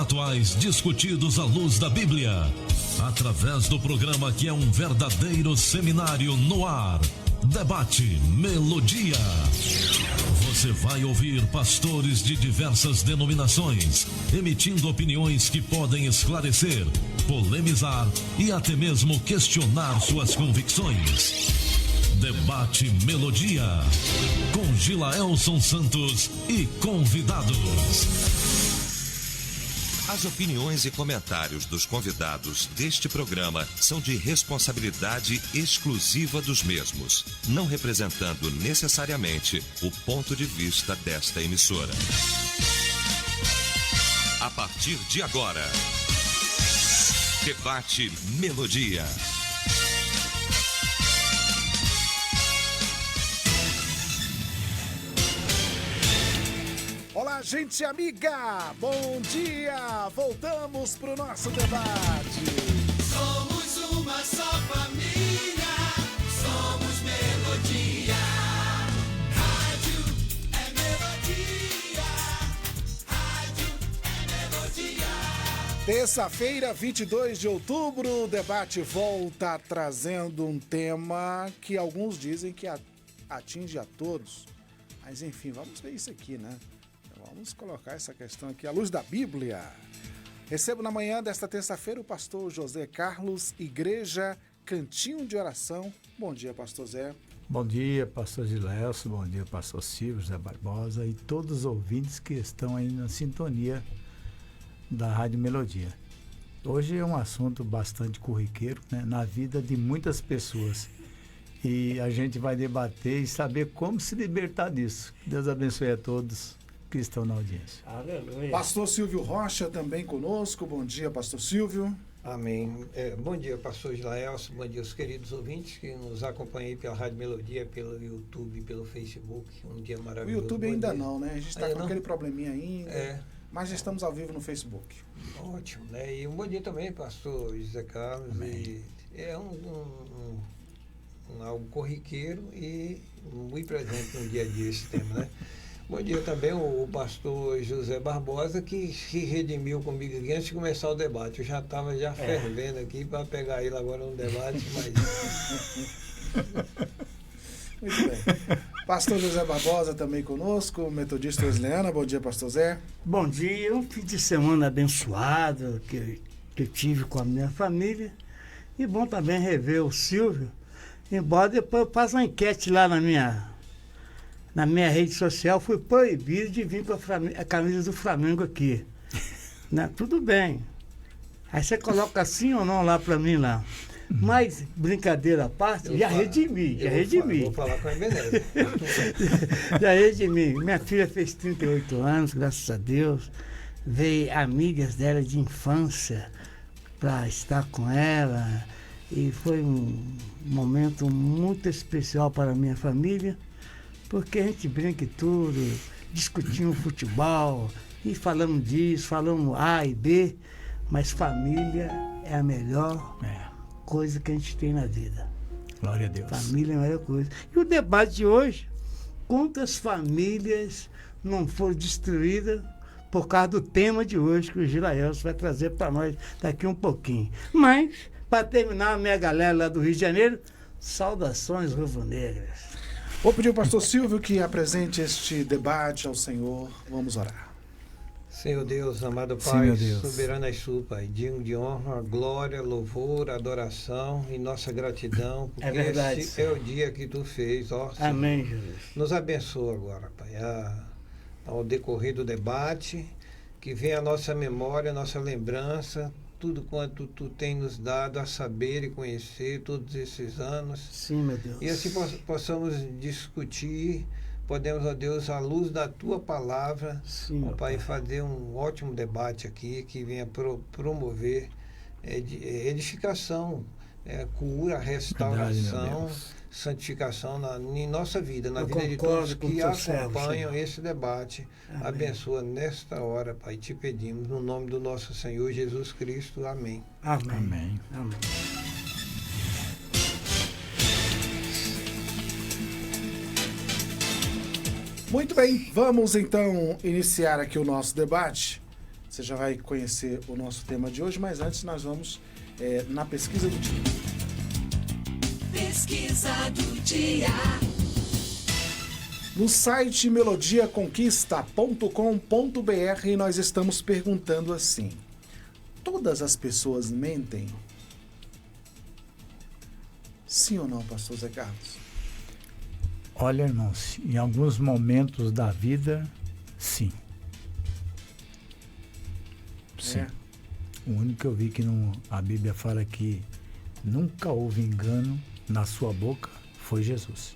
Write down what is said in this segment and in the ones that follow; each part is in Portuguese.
atuais discutidos à luz da Bíblia. Através do programa que é um verdadeiro seminário no ar. Debate Melodia. Você vai ouvir pastores de diversas denominações, emitindo opiniões que podem esclarecer, polemizar e até mesmo questionar suas convicções. Debate Melodia, com Gilaelson Santos e convidados. As opiniões e comentários dos convidados deste programa são de responsabilidade exclusiva dos mesmos, não representando necessariamente o ponto de vista desta emissora. A partir de agora, Debate Melodia. Olá, gente amiga! Bom dia! Voltamos pro nosso debate. Somos uma só família, somos Melodia. Rádio é Melodia, rádio é Melodia. Terça-feira, 22 de outubro, o debate volta trazendo um tema que alguns dizem que atinge a todos. Mas enfim, vamos ver isso aqui, né? Vamos colocar essa questão aqui à luz da Bíblia. Recebo na manhã desta terça-feira o pastor José Carlos, Igreja Cantinho de Oração. Bom dia, pastor Zé. Bom dia, pastor Gilaelson, bom dia, pastor Silvio, José Barbosa e todos os ouvintes que estão aí na sintonia da Rádio Melodia. Hoje é um assunto bastante corriqueiro, né, na vida de muitas pessoas. E a gente vai debater e saber como se libertar disso. Deus abençoe a todos que estão na audiência. Aleluia. Pastor Silvio Rocha também conosco. Bom dia, pastor Silvio. Amém. Bom dia, pastor Gilaelson. Bom dia, os queridos ouvintes que nos acompanham aí pela Rádio Melodia, pelo YouTube, pelo Facebook. Um dia maravilhoso. O YouTube ainda não, né? A gente está com não? aquele probleminha ainda. Mas já estamos ao vivo no Facebook. Ótimo, né? E um bom dia também, pastor José Carlos. Amém. E é algo corriqueiro e muito presente no dia a dia esse tema, né? Bom dia também o pastor José Barbosa, que se redimiu comigo aqui antes de começar o debate. Eu já estava fervendo aqui para pegar ele agora no debate, mas... Muito bem. Pastor José Barbosa também conosco, metodista wesleyana. Bom dia, pastor Zé. Bom dia, um fim de semana abençoado que eu tive com a minha família. E bom também rever o Silvio, embora depois eu faça uma enquete lá na minha rede social, fui proibido de vir com a camisa do Flamengo aqui. Né? Tudo bem. Aí você coloca sim ou não lá para mim lá. Mas, brincadeira à parte, já redimi. Vou falar com a Ebenezer. Já redimi. Minha filha fez 38 anos, graças a Deus. Veio amigas dela de infância para estar com ela. E foi um momento muito especial para a minha família. Porque a gente brinca e tudo, discutimos futebol, e falamos disso, falamos A e B, mas família é a melhor coisa que a gente tem na vida. Glória a Deus. Família é a melhor coisa. E o debate de hoje, quantas famílias não foram destruídas por causa do tema de hoje que o Gilaelson vai trazer para nós daqui um pouquinho. Mas, para terminar, a minha galera lá do Rio de Janeiro, saudações rubro-negras. Vou pedir ao pastor Silvio que apresente este debate ao Senhor. Vamos orar. Senhor Deus, amado Sim, Pai, meu Deus. soberano és tu, Pai, digno de honra, glória, louvor, adoração e nossa gratidão, porque verdade, esse Senhor. é o dia que tu fez, ó Senhor. Amém, Jesus. Nos abençoa agora, Pai, ao decorrer do debate, que venha a nossa memória, a nossa lembrança, tudo quanto tu tem nos dado a saber e conhecer todos esses anos. Sim, meu Deus. E assim possamos discutir, podemos, ó Deus, à luz da tua palavra, Sim, ó meu Pai, fazer um ótimo debate aqui que venha promover edificação, cura, restauração, santificação em nossa vida, na vida de todos que acompanham esse debate. Amém. Abençoa nesta hora, Pai, te pedimos, no nome do nosso Senhor Jesus Cristo. Amém. Amém. Amém. Amém. Muito bem, vamos então iniciar aqui o nosso debate. Você já vai conhecer o nosso tema de hoje, mas antes nós vamos na pesquisa do dia. Pesquisa do dia. No site melodiaconquista.com.br nós estamos perguntando assim: todas as pessoas mentem? Sim ou não, pastor Zé Carlos? Olha, irmãos, em alguns momentos da vida, sim. Sim. É. O único que eu vi que a Bíblia fala que nunca houve engano na sua boca foi Jesus.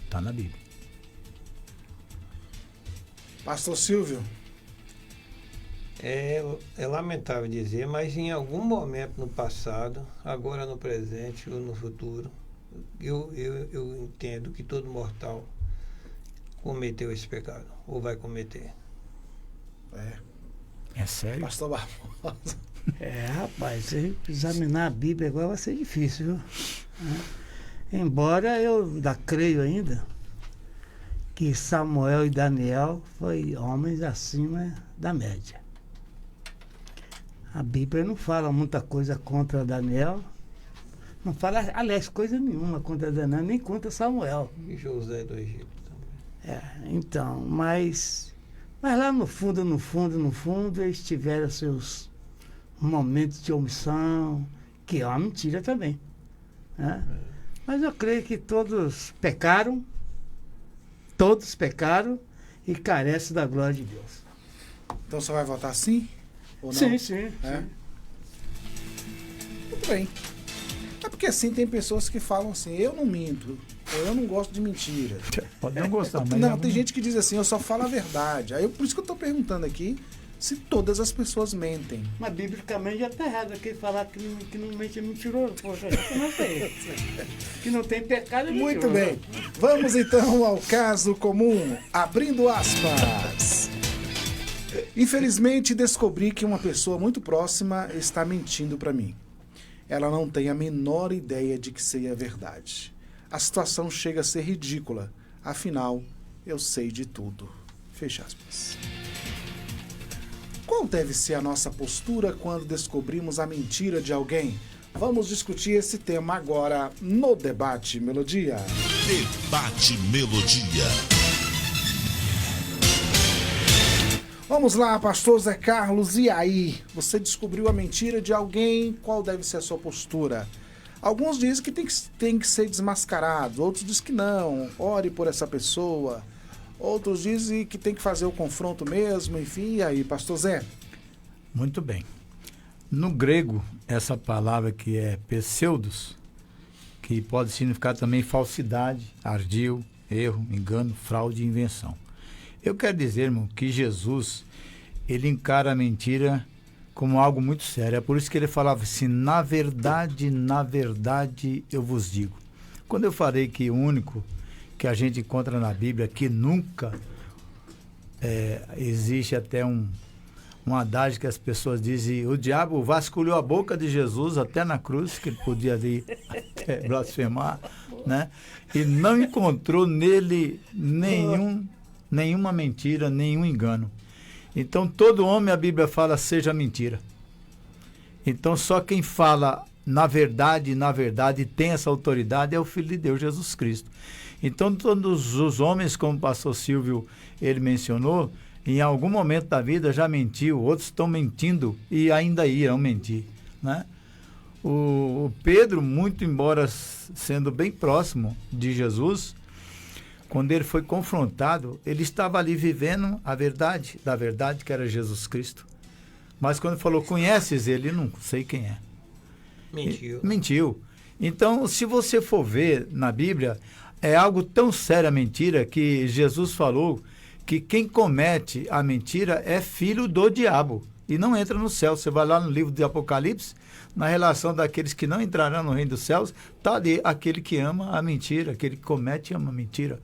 Está na Bíblia. Pastor Silvio? É lamentável dizer, mas em algum momento no passado, agora no presente ou no futuro, eu entendo que todo mortal cometeu esse pecado, ou vai cometer. É sério? Pastor Barbosa? Rapaz, se examinar a Bíblia agora vai ser difícil, viu? Embora eu ainda creio ainda que Samuel e Daniel foram homens acima da média. A Bíblia não fala muita coisa contra Daniel, não fala, aliás, coisa nenhuma contra Daniel, nem contra Samuel. E José do Egito também. Então, mas lá no fundo, eles tiveram seus momentos de omissão, que é uma mentira também, né? Mas eu creio que todos pecaram e carecem da glória de Deus. Então você vai votar sim? Ou não? Sim. É? Muito bem. É porque assim tem pessoas que falam assim: eu não minto, ou eu não gosto de mentira. Pode não gostar, mas Não, tem gente que diz assim: eu só falo a verdade. Aí por isso que eu estou perguntando aqui se todas as pessoas mentem. Mas biblicamente já está errado aqui falar que não mente é mentiroso. Poxa, eu não sei. Que não tem pecado é mentiroso. Muito bem. Vamos então ao caso comum. Abrindo aspas. Infelizmente descobri que uma pessoa muito próxima está mentindo para mim. Ela não tem a menor ideia de que seja verdade. A situação chega a ser ridícula. Afinal, eu sei de tudo. Fecha aspas. Qual deve ser a nossa postura quando descobrimos a mentira de alguém? Vamos discutir esse tema agora no Debate Melodia. Debate Melodia. Vamos lá, pastor Zé Carlos, e aí? Você descobriu a mentira de alguém, qual deve ser a sua postura? Alguns dizem que tem que ser desmascarado, outros dizem que não, ore por essa pessoa. Outros dizem que tem que fazer o confronto mesmo, enfim, e aí, pastor Zé? Muito bem. No grego, essa palavra que é pseudos, que pode significar também falsidade, ardil, erro, engano, fraude e invenção. Eu quero dizer, irmão, que Jesus, ele encara a mentira como algo muito sério. É por isso que ele falava assim: na verdade, eu vos digo. Quando eu falei que o único que a gente encontra na Bíblia, que nunca existe até um adágio que as pessoas dizem: o diabo vasculhou a boca de Jesus até na cruz, que ele podia ali blasfemar, né? E não encontrou nele nenhuma mentira, nenhum engano. Então todo homem, a Bíblia fala, seja mentira. Então só quem fala na verdade, tem essa autoridade é o Filho de Deus, Jesus Cristo. Então todos os homens, como o pastor Silvio ele mencionou, em algum momento da vida já mentiu, outros estão mentindo e ainda irão mentir, né? O Pedro, muito embora sendo bem próximo de Jesus, quando ele foi confrontado, ele estava ali vivendo a verdade, da verdade que era Jesus Cristo. Mas quando falou, conheces ele? Não sei quem é. Mentiu. Então, se você for ver na Bíblia, é algo tão sério a mentira que Jesus falou que quem comete a mentira é filho do diabo e não entra no céu. Você vai lá no livro de Apocalipse, na relação daqueles que não entrarão no reino dos céus, está ali aquele que ama a mentira, aquele que comete ama a mentira.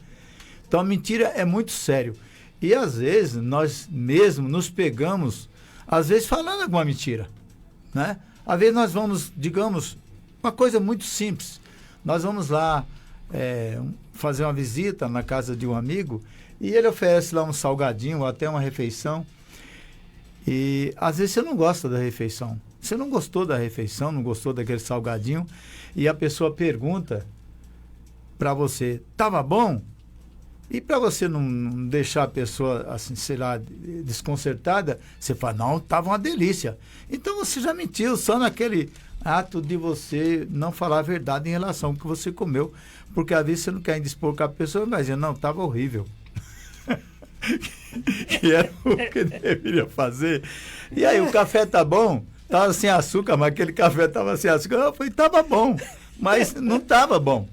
Então a mentira é muito sério. E às vezes nós mesmos nos pegamos, às vezes falando alguma mentira, né? Às vezes nós vamos, digamos, uma coisa muito simples. Nós vamos lá fazer uma visita na casa de um amigo e ele oferece lá um salgadinho ou até uma refeição. E às vezes você não gosta da refeição. Você não gostou da refeição, não gostou daquele salgadinho, e a pessoa pergunta para você, estava bom? E para você não deixar a pessoa, assim, sei lá, desconcertada, você fala, não, estava uma delícia. Então você já mentiu só naquele ato de você não falar a verdade em relação ao que você comeu. Porque às vezes você não quer indispor com a pessoa, mas dizer, não, estava horrível. Que era o que deveria fazer. E aí, o café tá bom? Tava sem açúcar, mas aquele café tava sem açúcar. Eu falei, tava bom, mas não tava bom.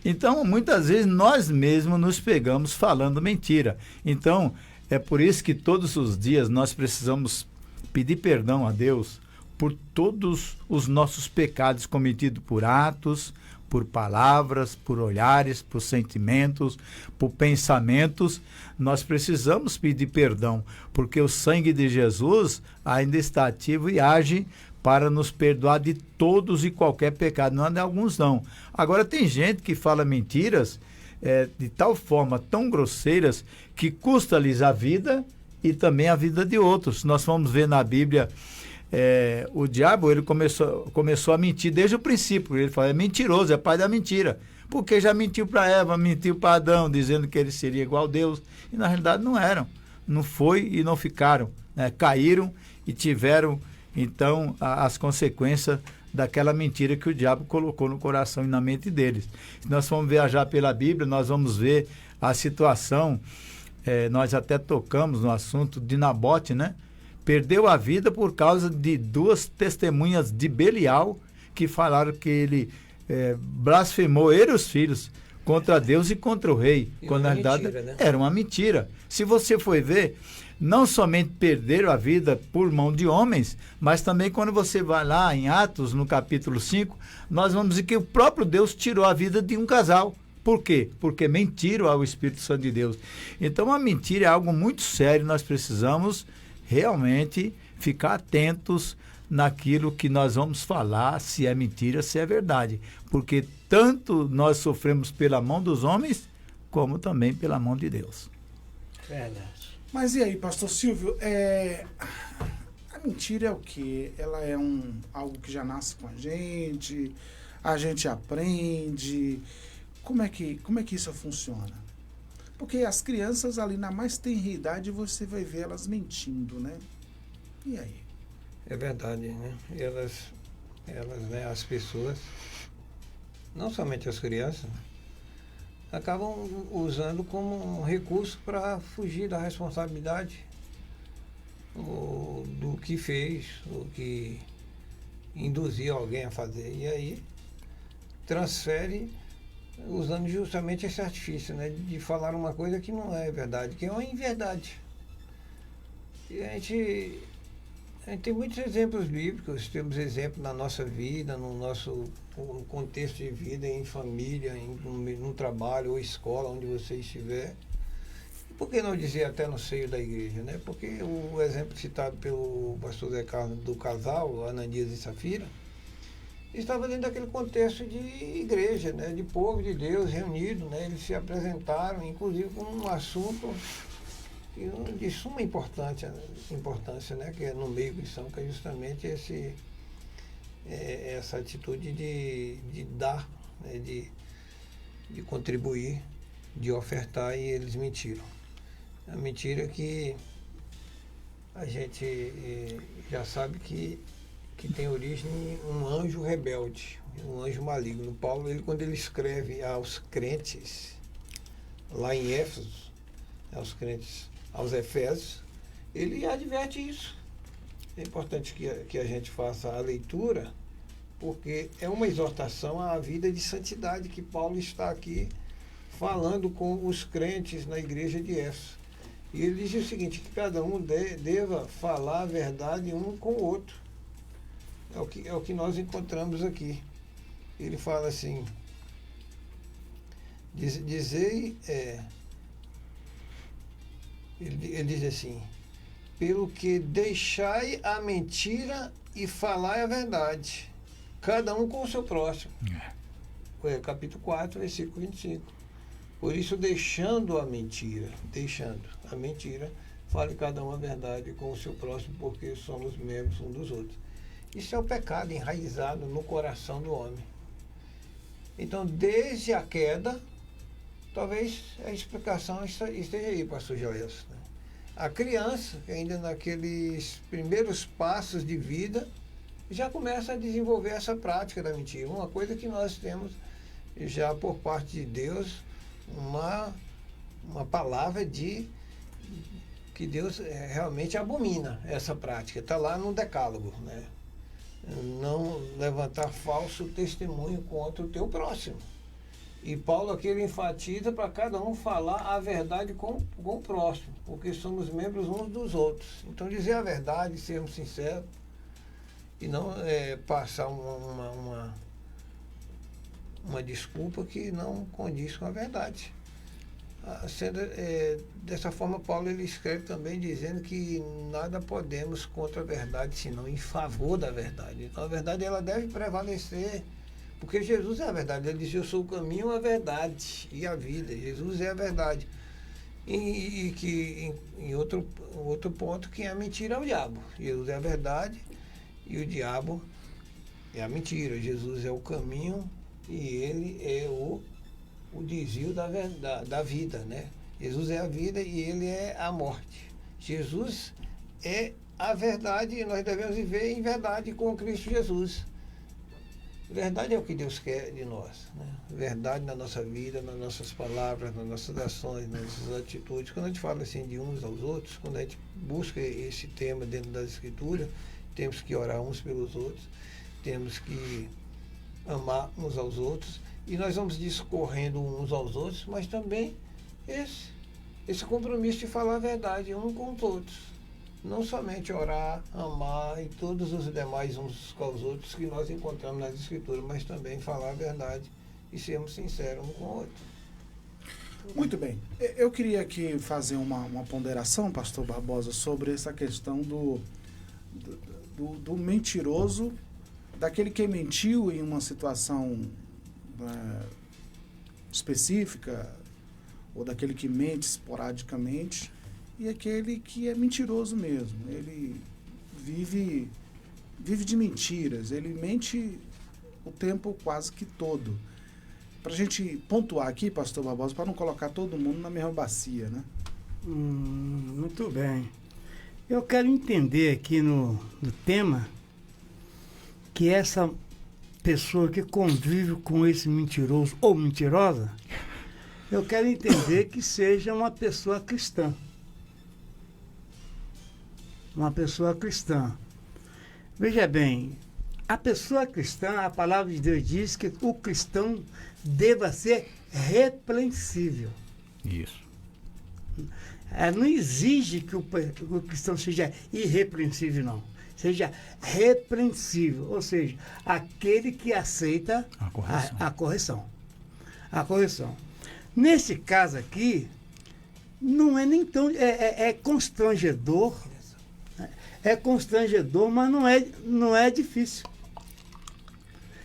Então, muitas vezes, nós mesmos nos pegamos falando mentira. Então, é por isso que todos os dias nós precisamos pedir perdão a Deus por todos os nossos pecados cometidos por atos, por palavras, por olhares, por sentimentos, por pensamentos. Nós precisamos pedir perdão, porque o sangue de Jesus ainda está ativo e age para nos perdoar de todos e qualquer pecado, não é de alguns não. Agora tem gente que fala mentiras de tal forma, tão grosseiras, que custa-lhes a vida e também a vida de outros. Nós vamos ver na Bíblia, o diabo ele começou a mentir desde o princípio. Ele fala, é mentiroso, é pai da mentira. Porque já mentiu para Eva, mentiu para Adão, dizendo que ele seria igual a Deus. E na realidade não eram. Não foi e não ficaram. Né? Caíram e tiveram, então, as consequências daquela mentira que o diabo colocou no coração e na mente deles. Se nós formos viajar pela Bíblia, nós vamos ver a situação, nós até tocamos no assunto de Nabote, né? Perdeu a vida por causa de duas testemunhas de Belial que falaram que ele blasfemou ele e os filhos contra Deus e contra o rei, quando na realidade mentira, né? Era uma mentira. Se você for ver, não somente perderam a vida por mão de homens, mas também quando você vai lá em Atos, no capítulo 5, nós vamos ver que o próprio Deus tirou a vida de um casal. Por quê? Porque mentiram ao Espírito Santo de Deus. Então a mentira é algo muito sério, nós precisamos realmente ficar atentos naquilo que nós vamos falar, se é mentira, se é verdade. Porque tanto nós sofremos pela mão dos homens, como também pela mão de Deus. Verdade. Mas e aí, pastor Silvio, a mentira é o quê? Ela é algo que já nasce com a gente aprende. Como é que isso funciona? Porque as crianças ali na mais tenra idade, você vai ver elas mentindo, né? E aí? É verdade, né? Elas, né, as pessoas, não somente as crianças, acabam usando como um recurso para fugir da responsabilidade do que fez, o que induziu alguém a fazer. E aí transfere usando justamente esse artifício, né, de falar uma coisa que não é verdade, que é uma inverdade. E a gente tem muitos exemplos bíblicos, temos exemplos na nossa vida, no nosso contexto de vida, em família, num trabalho ou escola, onde você estiver. E por que não dizer até no seio da igreja, né? Porque o exemplo citado pelo pastor Zé Carlos do casal, Ananias e Safira, estava dentro daquele contexto de igreja, né? De povo de Deus reunido, né? Eles se apresentaram, inclusive, com um assunto de suma importância, né, que é no meio cristão, que é justamente essa atitude de dar, né, de contribuir, de ofertar, e eles mentiram. A mentira que a gente já sabe que tem origem em um anjo rebelde, um anjo maligno. Paulo, quando ele escreve aos crentes, lá em Éfeso, aos Efésios, ele adverte isso. É importante que a gente faça a leitura, porque é uma exortação à vida de santidade que Paulo está aqui falando com os crentes na igreja de Éfeso. E ele diz o seguinte, que cada um deva falar a verdade um com o outro. É o que nós encontramos aqui. Ele fala assim, ele diz assim, pelo que deixai a mentira e falai a verdade, cada um com o seu próximo. Capítulo 4, versículo 25. Por isso, deixando a mentira, fale cada um a verdade com o seu próximo, porque somos membros um dos outros. Isso é o pecado enraizado no coração do homem. Então, desde a queda, talvez a explicação esteja aí, pastor Joelson, né? A criança, ainda naqueles primeiros passos de vida, já começa a desenvolver essa prática da mentira. Uma coisa que nós temos já por parte de Deus, uma palavra de que Deus realmente abomina essa prática. Está lá no Decálogo, né? Não levantar falso testemunho contra o teu próximo. E Paulo aqui ele enfatiza para cada um falar a verdade com o próximo, porque somos membros uns dos outros. Então dizer a verdade, sermos sinceros, e não passar uma desculpa que não condiz com a verdade. Dessa forma, Paulo ele escreve também dizendo que nada podemos contra a verdade, senão em favor da verdade. Então a verdade ela deve prevalecer, porque Jesus é a verdade. Ele diz: eu sou o caminho, a verdade e a vida. Jesus é a verdade. E que em outro ponto, quem é a mentira é o diabo. Jesus é a verdade e o diabo é a mentira. Jesus é o caminho e ele é o desvio da vida, né? Jesus é a vida e ele é a morte. Jesus é a verdade e nós devemos viver em verdade com Cristo Jesus. Verdade é o que Deus quer de nós, né? Verdade na nossa vida, nas nossas palavras, nas nossas ações, nas nossas atitudes. Quando a gente fala assim de uns aos outros, quando a gente busca esse tema dentro das Escrituras, temos que orar uns pelos outros, temos que amar uns aos outros, e nós vamos discorrendo uns aos outros, mas também esse compromisso de falar a verdade um com os outros. Não somente orar, amar e todos os demais uns com os outros que nós encontramos nas Escrituras, mas também falar a verdade e sermos sinceros um com o outro. Muito bem. Eu queria aqui fazer uma ponderação, pastor Barbosa, sobre essa questão do mentiroso, daquele que mentiu em uma situação específica, ou daquele que mente esporadicamente, e aquele que é mentiroso mesmo. Ele vive de mentiras, ele mente o tempo quase que todo. Para a gente pontuar aqui, pastor Barbosa, para não colocar todo mundo na mesma bacia, né? Muito bem. Eu quero entender aqui no tema que essa pessoa que convive com esse mentiroso ou mentirosa, eu quero entender que seja uma pessoa cristã. Uma pessoa cristã. Veja bem, a pessoa cristã, a palavra de Deus diz que o cristão deva ser repreensível. Isso. Não exige que o cristão seja irrepreensível, não. Seja repreensível, ou seja, aquele que aceita a correção. A correção. Nesse caso aqui, não é nem tão... É constrangedor. É constrangedor, mas não é difícil.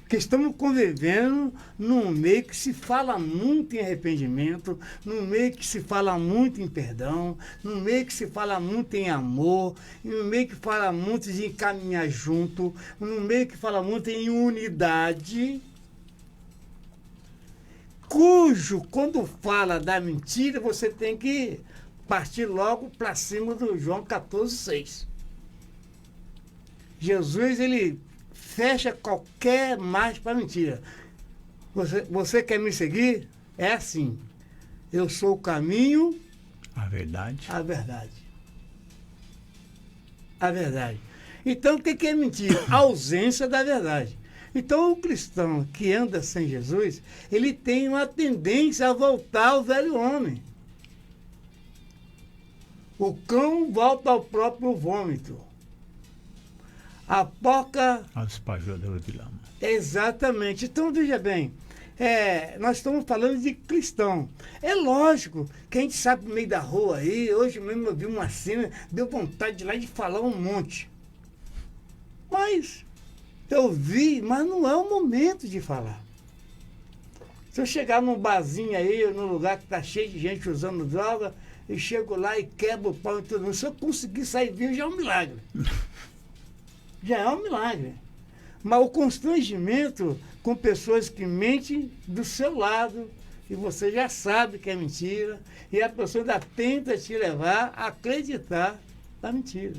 Porque estamos convivendo num meio que se fala muito em arrependimento, num meio que se fala muito em perdão, num meio que se fala muito em amor, num meio que fala muito de caminhar junto, num meio que fala muito em unidade, cujo, quando fala da mentira, você tem que partir logo para cima do João 14,6. Jesus, ele fecha qualquer margem para mentira. Você quer me seguir? É assim. Eu sou o caminho, A verdade. a verdade. A verdade. Então, o que é mentira? A ausência da verdade. Então, o cristão que anda sem Jesus, ele tem uma tendência a voltar ao velho homem. O cão volta ao próprio vômito. A porca... A despajadora de lama. Exatamente. Então, veja bem, nós estamos falando de cristão. É lógico que a gente sabe no meio da rua aí, hoje mesmo eu vi uma cena, deu vontade de ir lá de falar um monte. Mas eu vi, mas não é o momento de falar. Se eu chegar num barzinho aí, num lugar que está cheio de gente usando droga, e chego lá e quebro o pau em todo mundo. Se eu conseguir sair vivo, já é um milagre. Já é um milagre. Mas o constrangimento com pessoas que mentem do seu lado, e você já sabe que é mentira, e a pessoa ainda tenta te levar a acreditar na mentira.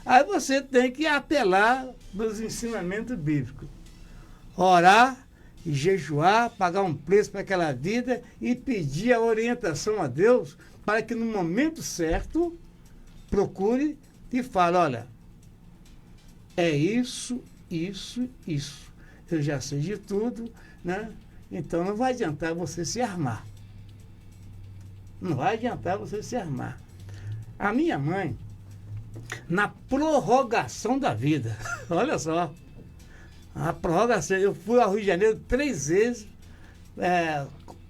Aí você tem que apelar nos ensinamentos bíblicos. Orar e jejuar, pagar um preço para aquela vida e pedir a orientação a Deus para que no momento certo procure e fale, olha, é isso, isso, isso. Eu já sei de tudo, né? Então não vai adiantar você se armar. Não vai adiantar você se armar. A minha mãe, na prorrogação da vida, olha só, a prorrogação, eu fui ao Rio de Janeiro 3 vezes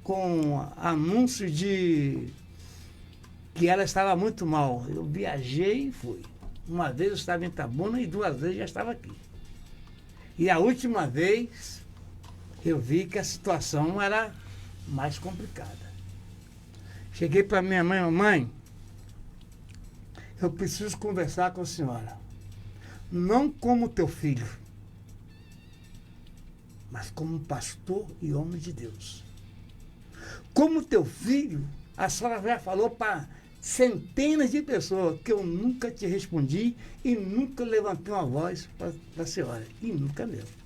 com anúncio de que ela estava muito mal. Eu viajei e fui. Uma vez eu estava em Itabuna e 2 vezes já estava aqui. E a última vez eu vi que a situação era mais complicada. Cheguei para minha mãe, mamãe, eu preciso conversar com a senhora. Não como teu filho, mas como pastor e homem de Deus. Como teu filho, a senhora já falou para centenas de pessoas que eu nunca te respondi e nunca levantei uma voz para a senhora. E nunca mesmo.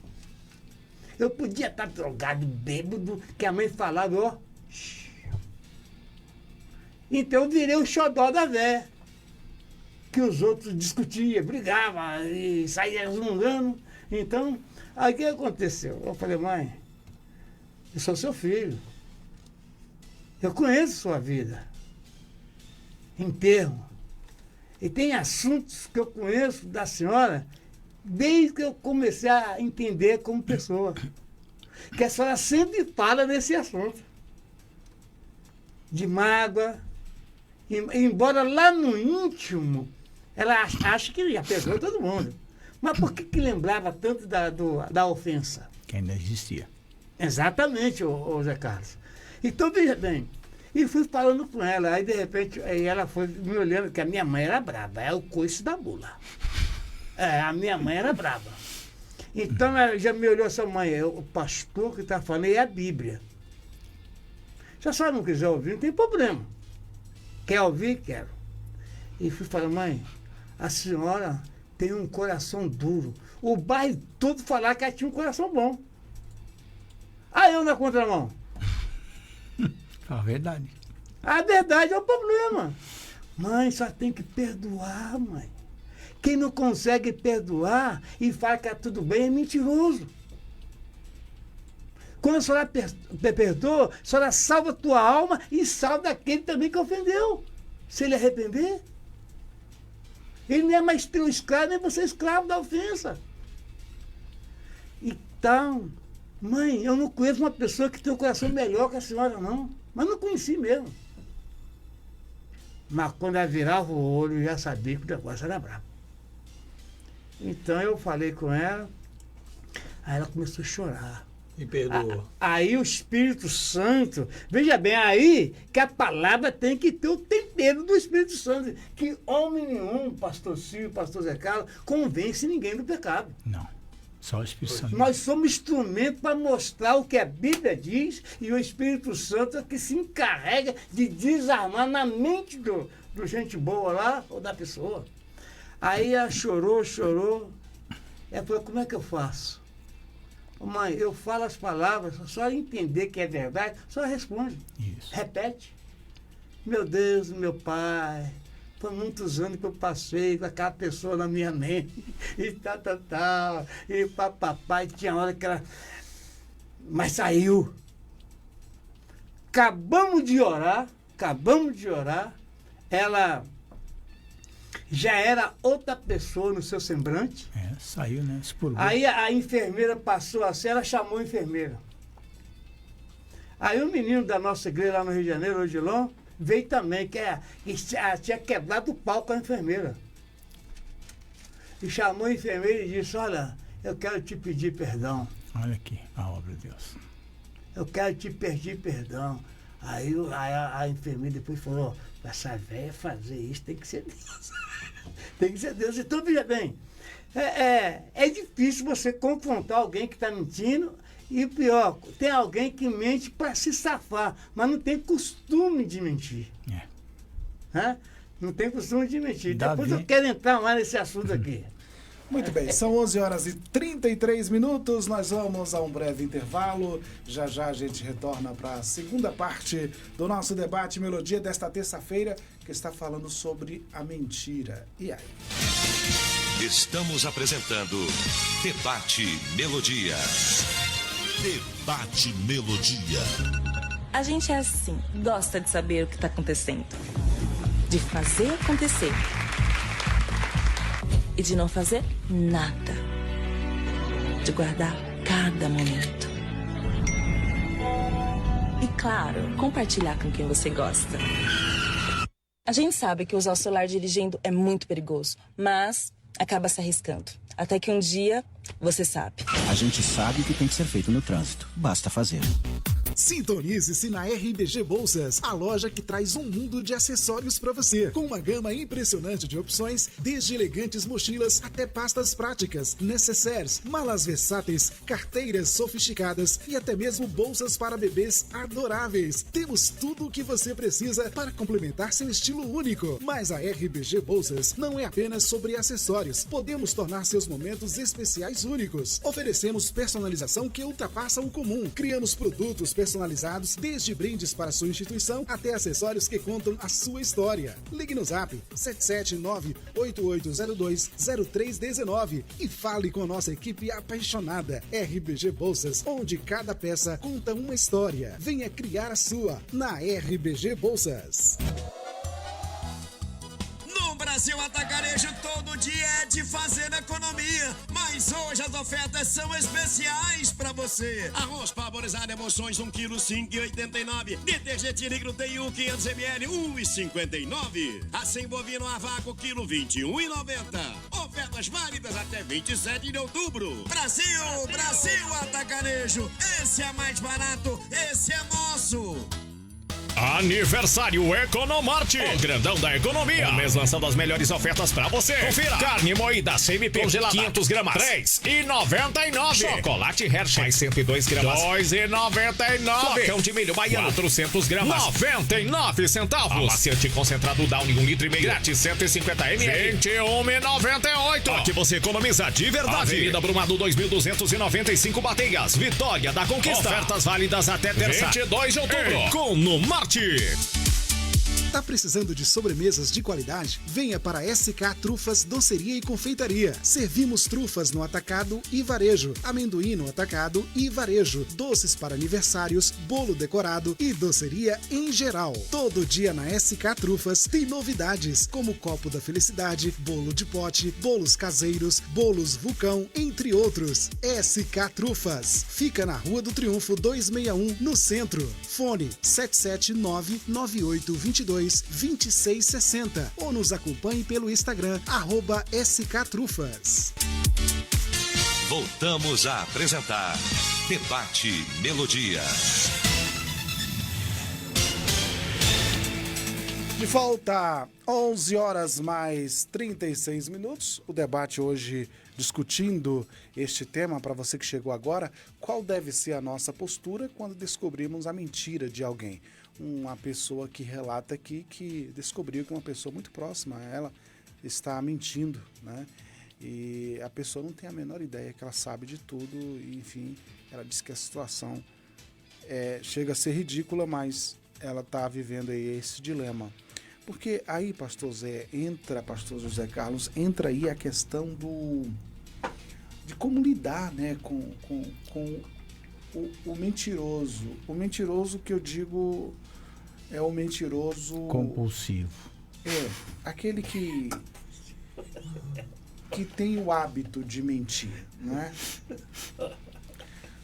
Eu podia estar drogado, bêbado, que a mãe falava, ó. Então eu virei o xodó da véia, que os outros discutiam, brigavam e saíam zungando. Então, aí o que aconteceu? Eu falei, mãe, eu sou seu filho. Eu conheço sua vida. Enterro. E tem assuntos que eu conheço da senhora desde que eu comecei a entender como pessoa. Que a senhora sempre fala nesse assunto. De mágoa. Embora lá no íntimo, ela acha que já perdoou todo mundo. Mas por que lembrava tanto da ofensa? Que ainda existia. Exatamente, ô Zé Carlos. Então, veja bem, e fui falando com ela, aí de repente aí ela foi me olhando, que a minha mãe era braba, é o coice da bula. A minha mãe era braba. Então ela já me olhou assim, mãe, o pastor que está falando é a Bíblia. Se a senhora não quiser ouvir, não tem problema. Quer ouvir? Quero. E fui falar, mãe, a senhora tem um coração duro. O bairro todo falar que ela tinha um coração bom. Aí eu na contramão. A verdade. A verdade é o problema. Mãe, só tem que perdoar, mãe. Quem não consegue perdoar e fala que é tudo bem é mentiroso. Quando a senhora perdoa, a senhora salva a tua alma e salva aquele também que ofendeu. Se ele arrepender, ele não é mais teu escravo, nem você é escravo da ofensa. Então, mãe, eu não conheço uma pessoa que tem um coração melhor que a senhora, não. Mas não conheci mesmo. Mas quando ela virava o olho, eu já sabia que o negócio era brabo. Então eu falei com ela, aí ela começou a chorar. E perdoou. Aí o Espírito Santo, veja bem, aí que a palavra tem que ter o tempero do Espírito Santo. Que homem nenhum, pastor Silvio, pastor Zé Carlos, convence ninguém do pecado. Não. Só o Espírito Santo. Nós somos instrumento para mostrar o que a Bíblia diz e o Espírito Santo é que se encarrega de desarmar na mente do gente boa lá ou da pessoa. Aí ela chorou. Ela falou, como é que eu faço? Mãe, eu falo as palavras, só entender que é verdade, só responde. Isso. Repete. Meu Deus, meu Pai, foi muitos anos que eu passei com aquela pessoa na minha mente, e tal, e papai, tinha hora que ela... Mas saiu. Acabamos de orar, ela já era outra pessoa no seu semblante. Saiu, né? Expurgou. Aí a enfermeira passou assim, ela chamou a enfermeira. Aí o menino da nossa igreja lá no Rio de Janeiro, Odilon, veio também, que tinha quebrado o pau com a enfermeira. E chamou a enfermeira e disse, olha, eu quero te pedir perdão. Olha aqui a obra de Deus. Eu quero te pedir perdão. Aí a enfermeira depois falou, ó, essa velha fazer isso tem que ser Deus. Tem que ser Deus. Então, veja bem, é difícil você confrontar alguém que está mentindo. E pior, tem alguém que mente para se safar, mas não tem costume de mentir. Hã? Não tem costume de mentir. Depois eu quero entrar mais nesse assunto aqui. Muito bem, são 11 horas e 33 minutos, nós vamos a um breve intervalo. Já já a gente retorna para a segunda parte do nosso debate Melodia desta terça-feira, que está falando sobre a mentira. E aí? Estamos apresentando Debate Melodia. Debate Melodia. A gente é assim, gosta de saber o que está acontecendo, de fazer acontecer e de não fazer nada, de guardar cada momento. E claro, compartilhar com quem você gosta. A gente sabe que usar o celular dirigindo é muito perigoso, mas acaba se arriscando. Até que um dia, você sabe. A gente sabe o que tem que ser feito no trânsito. Basta fazer. Sintonize-se na RBG Bolsas, a loja que traz um mundo de acessórios para você, com uma gama impressionante de opções, desde elegantes mochilas até pastas práticas, necessaires, malas versáteis, carteiras sofisticadas e até mesmo bolsas para bebês adoráveis. Temos tudo o que você precisa para complementar seu estilo único. Mas a RBG Bolsas não é apenas sobre acessórios. Podemos tornar seus momentos especiais únicos. Oferecemos personalização que ultrapassa o comum. Criamos produtos personalizados, desde brindes para sua instituição até acessórios que contam a sua história. Ligue no Zap 779-8802-0319 e fale com a nossa equipe apaixonada. RBG Bolsas, onde cada peça conta uma história. Venha criar a sua na RBG Bolsas. No Brasil Atacarejo, todo dia é de fazer economia, mas hoje as ofertas são especiais pra você. Arroz parborizado Emoções 1 kg 5,89. Detergente líquido T1 500 ml 1,59. Assim bovino a vácuo quilo 21,90. Ofertas válidas até 27 de outubro. Brasil Atacarejo, esse é mais barato, esse é nosso. Aniversário Economarte, o grandão da economia. O mês lançando as melhores ofertas pra você. Confira. Carne moída CMP congelada 500 gramas, R$3,99. Chocolate Hershey, mais 102 gramas, R$2,99. Flocão de milho baiano, 400 gramas, 99 centavos. Amaciante concentrado Downy, 1,5 litro, grátis 150 ml, R$21,98. Aqui você economiza de verdade. Avenida Brumado 2295 Bateias, Vitória da Conquista. Ofertas válidas até terça, 22 de outubro. Economarte. Tá precisando de sobremesas de qualidade? Venha para SK Trufas Doceria e Confeitaria. Servimos trufas no atacado e varejo, amendoim no atacado e varejo, doces para aniversários, bolo decorado e doceria em geral. Todo dia na SK Trufas tem novidades, como copo da felicidade, bolo de pote, bolos caseiros, bolos vulcão, entre outros. SK Trufas. Fica na Rua do Triunfo 261, no centro. Fone 779-9822-2660 ou nos acompanhe pelo Instagram @SKTrufas. Voltamos a apresentar Debate Melodia. De volta, 11 horas mais 36 minutos. O debate hoje discutindo este tema, para você que chegou agora, qual deve ser a nossa postura quando descobrimos a mentira de alguém. Uma pessoa que relata aqui que descobriu que uma pessoa muito próxima a ela está mentindo, né? E a pessoa não tem a menor ideia, que ela sabe de tudo, e, enfim, ela diz que a situação chega a ser ridícula, mas ela está vivendo aí esse dilema. Porque aí, pastor José Carlos, entra aí a questão de como lidar, né, com o mentiroso. O mentiroso que eu digo é o mentiroso... compulsivo. Aquele que tem o hábito de mentir, né?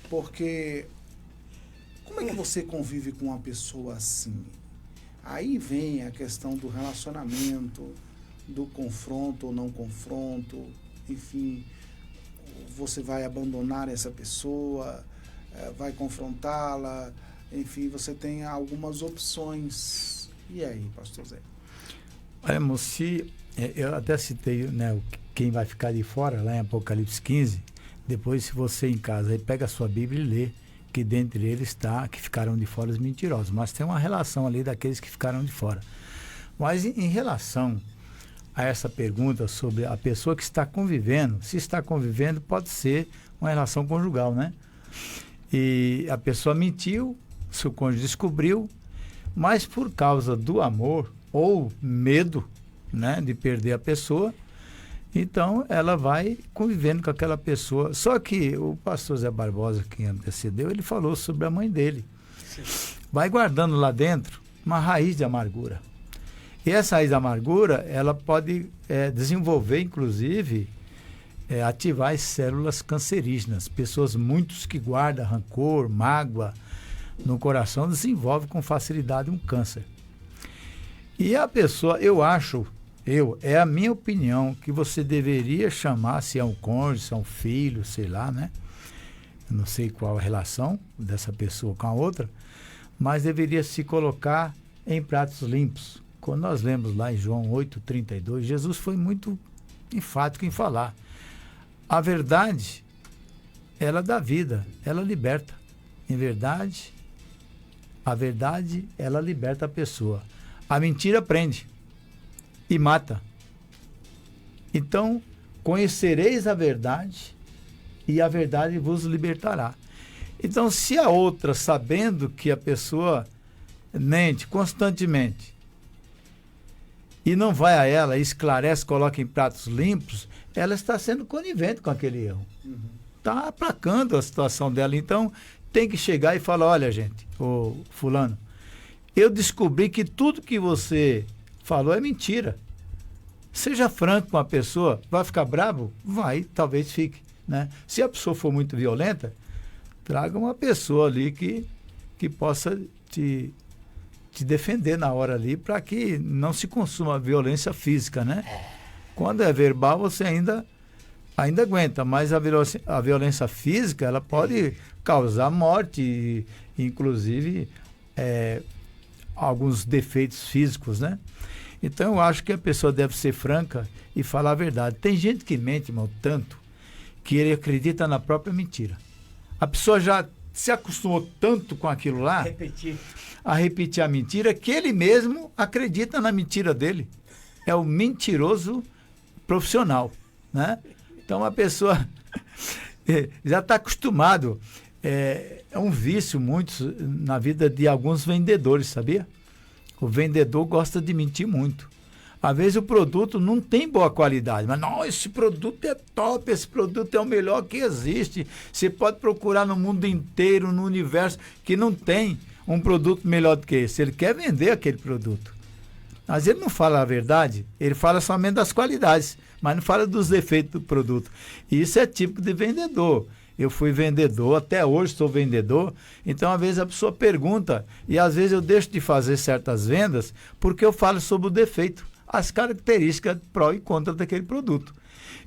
Porque como é que você convive com uma pessoa assim? Aí vem a questão do relacionamento, do confronto ou não confronto, enfim, você vai abandonar essa pessoa, vai confrontá-la, enfim, você tem algumas opções. E aí, pastor Zé? Olha, moço, eu até citei, né, quem vai ficar de fora, lá em Apocalipse 15, depois, se você em casa aí pega a sua Bíblia e lê, que dentre eles está que ficaram de fora os mentirosos, mas tem uma relação ali daqueles que ficaram de fora. Mas em relação a essa pergunta sobre a pessoa que está convivendo, se está convivendo, pode ser uma relação conjugal, né? E a pessoa mentiu, seu cônjuge descobriu, mas por causa do amor ou medo, né, de perder a pessoa, então ela vai convivendo com aquela pessoa. Só que o pastor Zé Barbosa, que antecedeu, ele falou sobre a mãe dele. Sim. Vai guardando lá dentro uma raiz de amargura. E essa raiz de amargura, ela pode desenvolver, inclusive, ativar as células cancerígenas. Pessoas, muitos que guardam rancor, mágoa no coração, desenvolvem com facilidade um câncer. E a pessoa, é a minha opinião, que você deveria chamar, se é um cônjuge, se é um filho, sei lá, né? Eu não sei qual a relação dessa pessoa com a outra, mas deveria se colocar em pratos limpos. Quando nós lemos lá em João 8,32, Jesus foi muito enfático em falar. A verdade, ela dá vida, ela liberta. Em verdade, a verdade, ela liberta a pessoa. A mentira prende e mata. Então, conhecereis a verdade e a verdade vos libertará. Então, se a outra, sabendo que a pessoa mente constantemente e não vai a ela, esclarece, coloca em pratos limpos, ela está sendo conivente com aquele erro. Está aplacando a situação dela. Então, tem que chegar e falar, olha, gente, ô fulano, eu descobri que tudo que você falou é mentira. Seja franco com a pessoa. Vai ficar bravo? Vai, talvez fique, né? Se a pessoa for muito violenta, traga uma pessoa ali que possa te defender na hora ali, para que não se consuma violência física, né? Quando é verbal, você ainda aguenta, mas a violência física, ela pode causar morte, inclusive alguns defeitos físicos, né? Então eu acho que a pessoa deve ser franca e falar a verdade. Tem gente que mente, irmão, tanto que ele acredita na própria mentira. A pessoa já se acostumou tanto com aquilo lá, a repetir a mentira, que ele mesmo acredita na mentira dele. É o mentiroso profissional, né? Então a pessoa já está acostumado. É um vício muito na vida de alguns vendedores, sabia? O vendedor gosta de mentir muito. Às vezes o produto não tem boa qualidade, mas não, esse produto é top, esse produto é o melhor que existe. Você pode procurar no mundo inteiro, no universo, que não tem um produto melhor do que esse. Ele quer vender aquele produto. Mas ele não fala a verdade, ele fala somente das qualidades, mas não fala dos defeitos do produto. E isso é típico de vendedor. Eu fui vendedor, até hoje sou vendedor, então às vezes a pessoa pergunta, e às vezes eu deixo de fazer certas vendas, porque eu falo sobre o defeito, as características pró e contra daquele produto.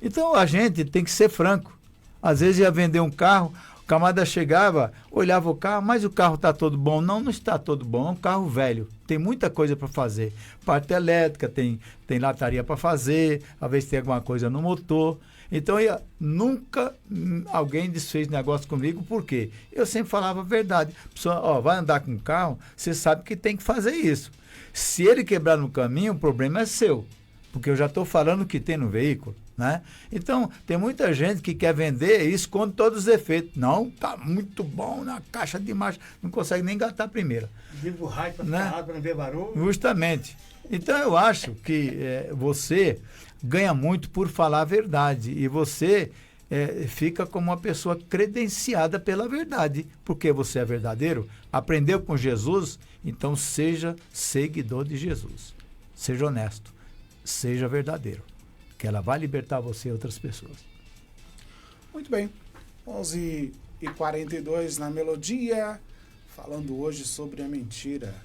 Então a gente tem que ser franco. Às vezes ia vender um carro, o camarada chegava, olhava o carro, mas o carro está todo bom. Não, não está todo bom, é um carro velho, tem muita coisa para fazer. Parte elétrica, tem lataria para fazer, às vezes tem alguma coisa no motor. Então, nunca alguém desfez negócio comigo, por quê? Eu sempre falava a verdade. A pessoa, vai andar com um carro, você sabe que tem que fazer isso. Se ele quebrar no caminho, o problema é seu, porque eu já estou falando o que tem no veículo, né? Então, tem muita gente que quer vender e esconde todos os defeitos. Não, tá muito bom na caixa de marcha, não consegue nem engatar a primeira. Liga o rádio para ficar rápido, para não ver barulho. Justamente. Então, eu acho que você ganha muito por falar a verdade e você fica como uma pessoa credenciada pela verdade, porque você é verdadeiro, aprendeu com Jesus, então seja seguidor de Jesus, seja honesto, seja verdadeiro, que ela vai libertar você e outras pessoas. Muito bem, 11h42 na Melodia, falando hoje sobre a mentira.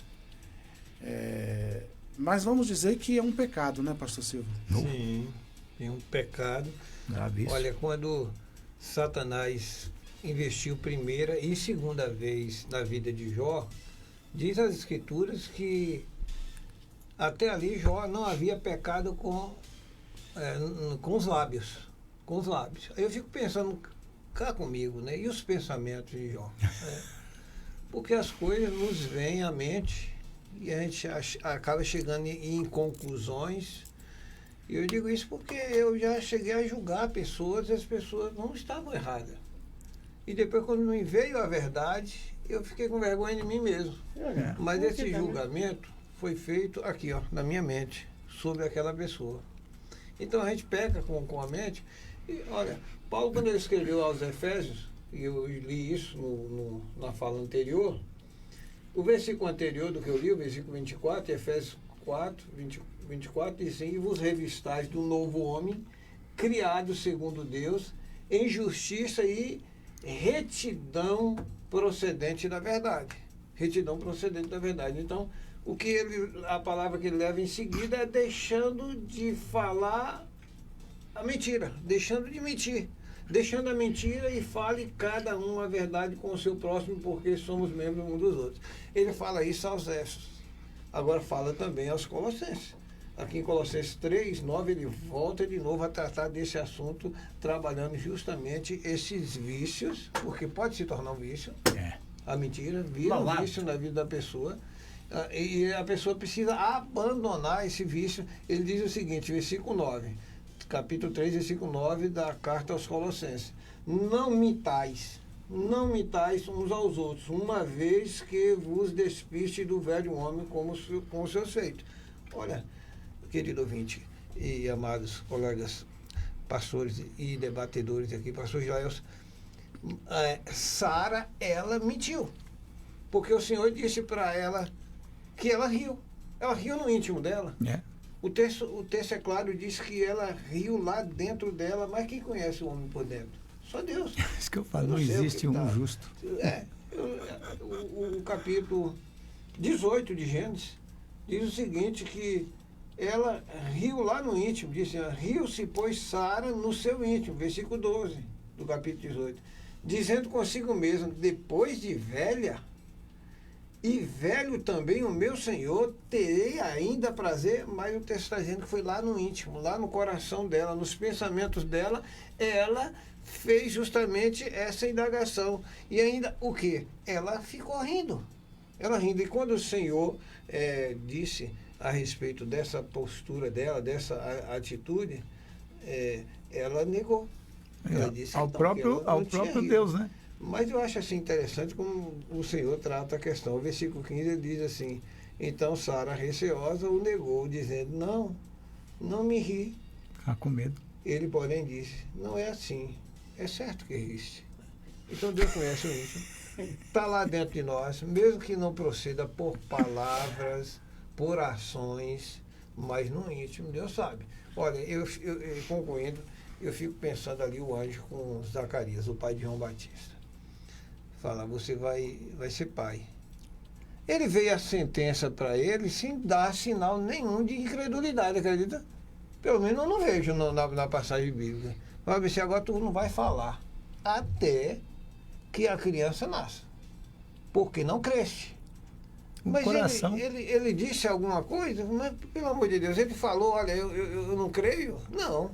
Mas vamos dizer que é um pecado, né, pastor Silvio? Sim, é um pecado. Gravíssimo. Olha, quando Satanás investiu primeira e segunda vez na vida de Jó, diz as escrituras que até ali Jó não havia pecado com os lábios. Com os lábios. Aí eu fico pensando, cá comigo, né? E os pensamentos de Jó? Porque as coisas nos vêm à mente e a gente acaba chegando em conclusões. E eu digo isso porque eu já cheguei a julgar pessoas e as pessoas não estavam erradas. E depois, quando me veio a verdade, eu fiquei com vergonha de mim mesmo. Mas esse julgamento foi feito aqui, ó, na minha mente, sobre aquela pessoa. Então a gente peca com a mente. E olha, Paulo, quando ele escreveu aos Efésios, e eu li isso na fala anterior, o versículo anterior do que eu li, o versículo 24, Efésios 4, 24, diz assim: e vos revistais do novo homem, criado segundo Deus, em justiça e retidão procedente da verdade. Retidão procedente da verdade. Então, a palavra que ele leva em seguida é deixando de falar a mentira, deixando de mentir. Deixando a mentira e fale cada um a verdade com o seu próximo, porque somos membros uns dos outros. Ele fala isso aos Éfesos. Agora fala também aos Colossenses. Aqui em Colossenses 3, 9, ele volta de novo a tratar desse assunto, trabalhando justamente esses vícios, porque pode se tornar um vício. A mentira vira um vício na vida da pessoa. E a pessoa precisa abandonar esse vício. Ele diz o seguinte, versículo 9, capítulo 3, versículo 9 da carta aos Colossenses: não mintais uns aos outros, uma vez que vos despiste do velho homem com os seus feitos. Olha, querido ouvinte e amados colegas pastores e debatedores aqui, pastor Jaelson, Sara, ela mentiu, porque o Senhor disse para ela que ela riu no íntimo dela. O texto é claro, diz que ela riu lá dentro dela, mas quem conhece o homem por dentro? Só Deus. Isso que eu falo, não existe um justo. O capítulo 18 de Gênesis diz o seguinte, que ela riu lá no íntimo, disse, riu-se, pois, Sara no seu íntimo, versículo 12 do capítulo 18, dizendo consigo mesma, depois de velha, e velho também o meu Senhor, terei ainda prazer. Mas o texto está dizendo que foi lá no íntimo, lá no coração dela, nos pensamentos dela, ela fez justamente essa indagação. E ainda o quê? Ela ficou rindo. Ela rindo. E quando o Senhor disse a respeito dessa postura dela, dessa atitude, ela negou. Ela disse ao próprio Deus, né? Mas eu acho assim interessante como o Senhor trata a questão. O versículo 15 ele diz assim: então Sara, receosa, o negou, dizendo, não me ri. Ficar com medo. Ele, porém, disse, não é assim, é certo que riste. Então Deus conhece o íntimo, está lá dentro de nós, mesmo que não proceda por palavras, por ações, mas no íntimo Deus sabe. Olha, eu concluindo, eu fico pensando ali o anjo com Zacarias, o pai de João Batista. Fala, você vai ser pai. Ele veio a sentença para ele sem dar sinal nenhum de incredulidade, acredita? Pelo menos eu não vejo na passagem bíblica. Vai ver se agora tu não vai falar até que a criança nasça. Porque não cresce. Mas ele disse alguma coisa, mas pelo amor de Deus, ele falou, olha, eu não creio? Não.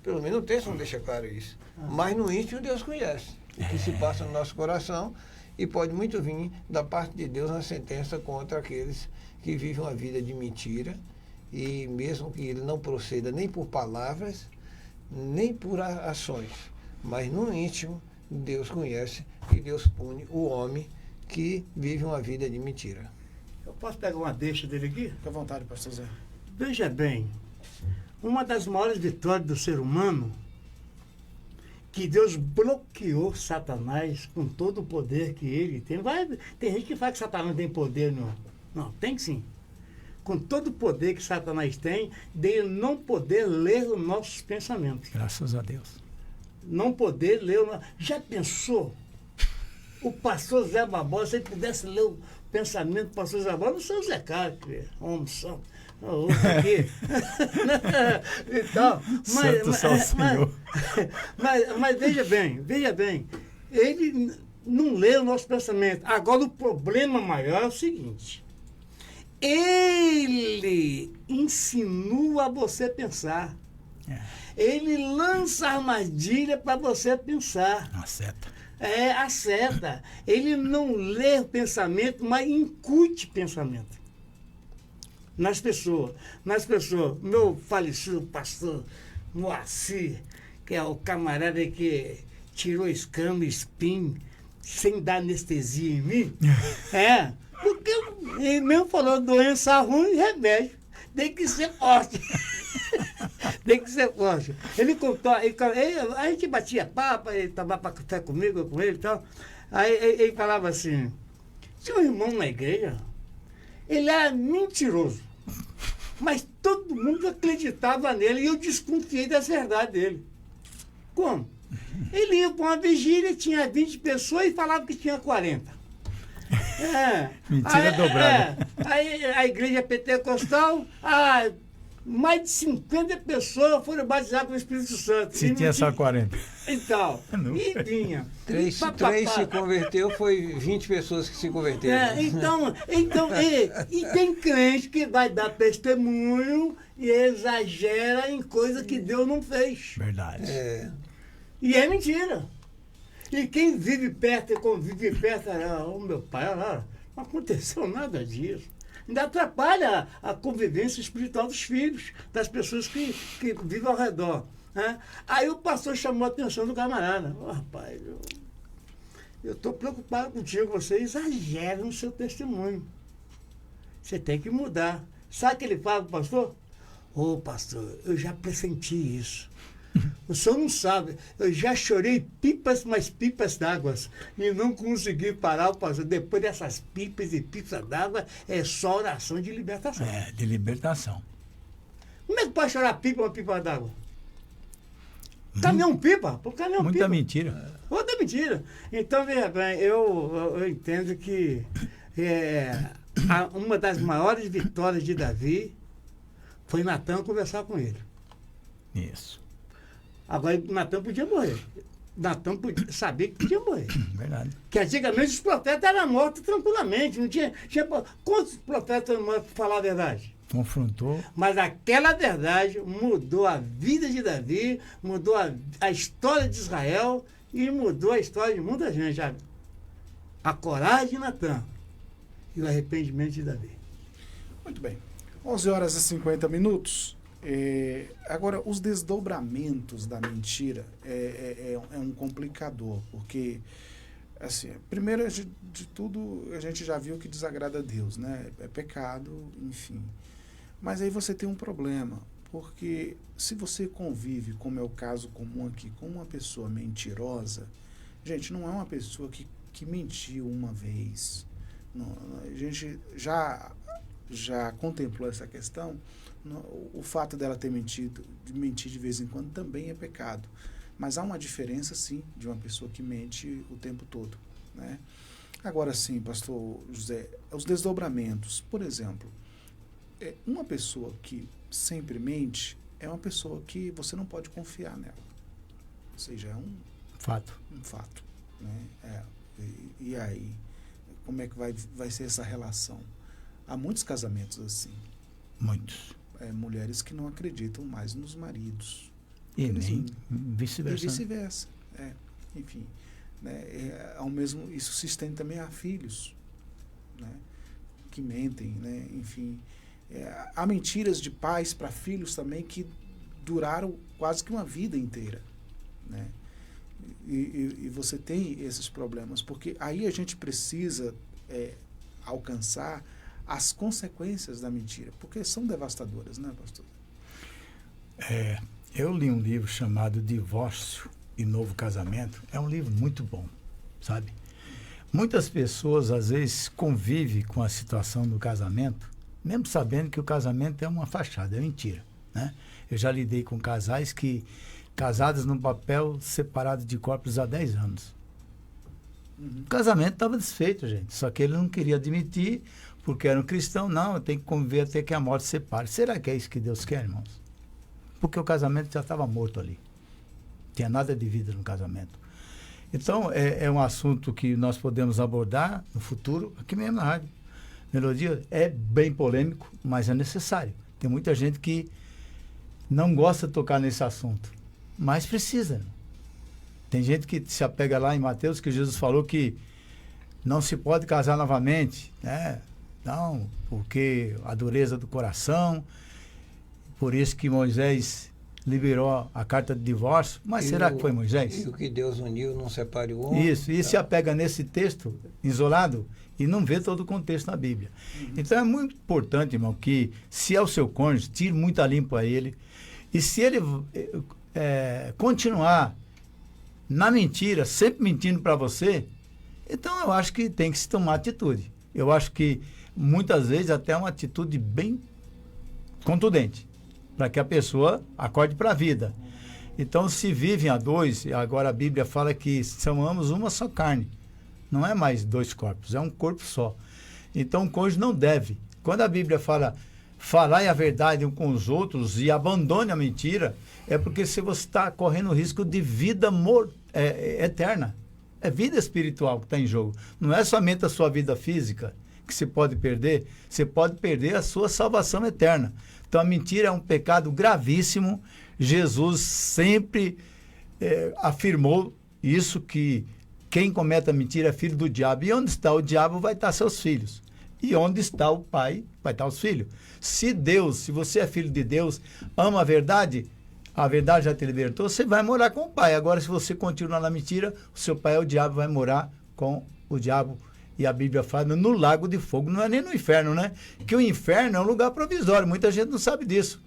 Pelo menos o texto não deixa claro isso. Mas no íntimo Deus conhece o que se passa no nosso coração, e pode muito vir da parte de Deus na sentença contra aqueles que vivem uma vida de mentira, e mesmo que ele não proceda nem por palavras, nem por ações, mas no íntimo Deus conhece e Deus pune o homem que vive uma vida de mentira. Eu posso pegar uma deixa dele aqui? Fique à vontade, pastor Zé. Veja bem, uma das maiores vitórias do ser humano, que Deus bloqueou Satanás com todo o poder que ele tem. Tem gente que fala que Satanás não tem poder, não. Não, tem sim. Com todo o poder que Satanás tem, dele não poder ler os nossos pensamentos. Graças a Deus. Não poder ler. Já pensou? O pastor Zé Barbosa, se ele pudesse ler o pensamento do pastor Zé Barbosa, não sei o Zé Carlos, homem santo. Outro aqui. Então, mas veja bem, Ele não lê o nosso pensamento. Agora, o problema maior é o seguinte. Ele insinua você a pensar. Ele lança armadilha para você pensar. Uma seta. A seta. Ele não lê o pensamento, mas incute pensamento nas pessoas. Meu falecido pastor Moacir, que é o camarada que tirou escama e espinho sem dar anestesia em mim. Porque ele mesmo falou, doença ruim, remédio. Tem que ser forte. Tem que ser forte. Ele contou, a gente batia papo, ele tomava café comigo, com ele e tal. Aí ele falava assim, tinha um irmão na igreja, ele era mentiroso, mas todo mundo acreditava nele e eu desconfiei das verdades dele. Como? Ele ia para uma vigília, tinha 20 pessoas e falava que tinha 40. Mentira dobrada. Aí a igreja pentecostal, mais de 50 pessoas foram batizadas com o Espírito Santo. Se tinha só 40. Então, e vinha. Três se converteu, foi 20 pessoas que se converteram. Então e tem crente que vai dar testemunho e exagera em coisa que Deus não fez. Verdade. E é mentira. E quem vive perto e convive perto, meu pai, não aconteceu nada disso. Ainda atrapalha a convivência espiritual dos filhos, das pessoas que vivem ao redor. Né? Aí o pastor chamou a atenção do camarada. Rapaz, eu estou preocupado contigo, você exagera no seu testemunho. Você tem que mudar. Sabe o que ele fala para o pastor? Pastor, eu já pressenti isso. O senhor não sabe, eu já chorei mais pipas d'água e não consegui parar o pastor. Depois dessas pipas e pipas d'água, é só oração de libertação. De libertação. Como é que pode chorar uma pipa d'água? Caminhão-pipa? Muita mentira. Outra mentira. Então, veja bem, eu entendo que uma das maiores vitórias de Davi foi Natan conversar com ele. Isso. Agora, Natan podia morrer. Natan sabia que podia morrer. Verdade. Que antigamente os profetas eram mortos tranquilamente. Não tinha quantos profetas eram mortos para falar a verdade? Confrontou. Mas aquela verdade mudou a vida de Davi, mudou a história de Israel e mudou a história de muita gente. A coragem de Natan e o arrependimento de Davi. Muito bem. 11h50. Agora, os desdobramentos da mentira é um complicador, porque, assim, primeiro de tudo, a gente já viu que desagrada a Deus, né? É pecado, enfim. Mas aí você tem um problema, porque se você convive, como é o caso comum aqui, com uma pessoa mentirosa, gente, não é uma pessoa que mentiu uma vez. Não, a gente já contemplou essa questão. O fato dela ter mentido, de mentir de vez em quando, também é pecado. Mas há uma diferença, sim, de uma pessoa que mente o tempo todo, né? Agora, sim, pastor José, os desdobramentos. Por exemplo, uma pessoa que sempre mente é uma pessoa que você não pode confiar nela. Ou seja, é um fato. Né? E aí, como é que vai ser essa relação? Há muitos casamentos assim. Muitos. Mulheres que não acreditam mais nos maridos. E nem vice-versa. E vice-versa. Enfim. Né? Isso se estende também a filhos, né? Que mentem. Né? Enfim. Há mentiras de pais para filhos também que duraram quase que uma vida inteira. Né? E você tem esses problemas, porque aí a gente precisa alcançar as consequências da mentira, porque são devastadoras, né, pastor? Eu li um livro chamado Divórcio e Novo Casamento. É um livro muito bom, sabe? Muitas pessoas, às vezes, convivem com a situação do casamento, mesmo sabendo que o casamento é uma fachada, é mentira, né? Eu já lidei com casais casados no papel, separados de corpos há 10 anos. O casamento estava desfeito, gente, só que ele não queria admitir, porque era um cristão. Não, tem que conviver até que a morte separe. Será que é isso que Deus quer, irmãos? Porque o casamento já estava morto ali. Não tinha nada de vida no casamento. Então, é um assunto que nós podemos abordar no futuro, aqui mesmo na Rádio Melodia. É bem polêmico, mas é necessário. Tem muita gente que não gosta de tocar nesse assunto, mas precisa. Tem gente que se apega lá em Mateus, que Jesus falou que não se pode casar novamente, né? Não, porque a dureza do coração, por isso que Moisés liberou a carta de divórcio. Mas será que foi Moisés? E o que Deus uniu não separe o homem. Isso, e se apega nesse texto isolado e não vê todo o contexto na Bíblia. Então é muito importante, irmão, que se é o seu cônjuge, tire muita limpa a ele. E se ele continuar na mentira, sempre mentindo para você, então eu acho que tem que se tomar atitude. Eu acho que muitas vezes até uma atitude bem contundente, para que a pessoa acorde para a vida. Então, se vivem a dois, agora a Bíblia fala que somos uma só carne. Não é mais dois corpos, é um corpo só. Então, o cônjuge não deve. Quando a Bíblia fala, falar a verdade um com os outros e abandone a mentira, é porque se você está correndo risco de vida eterna. É vida espiritual que está em jogo. Não é somente a sua vida física que você pode perder a sua salvação eterna. Então a mentira é um pecado gravíssimo. Jesus sempre afirmou isso, que quem comete a mentira é filho do diabo. E onde está o diabo vai estar seus filhos. E onde está o pai vai estar os filhos. Se você é filho de Deus, ama a verdade já te libertou, você vai morar com o pai. Agora, se você continuar na mentira, o seu pai é o diabo, vai morar com o diabo. E a Bíblia fala no lago de fogo, não é nem no inferno, né? Que o inferno é um lugar provisório, muita gente não sabe disso.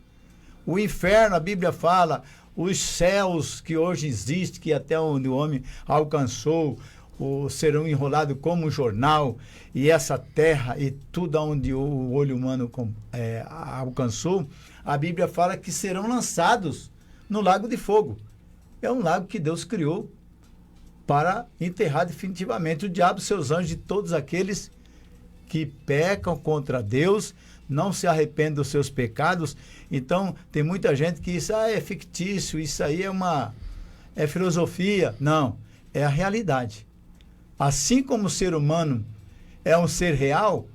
O inferno, a Bíblia fala, os céus que hoje existem, que até onde o homem alcançou, serão enrolados como um jornal, e essa terra e tudo onde o olho humano alcançou, a Bíblia fala que serão lançados no lago de fogo. É um lago que Deus criou para enterrar definitivamente o diabo, seus anjos e todos aqueles que pecam contra Deus, não se arrependem dos seus pecados. Então, tem muita gente que diz, é fictício, isso aí é filosofia. Não, é a realidade. Assim como o ser humano é um ser real,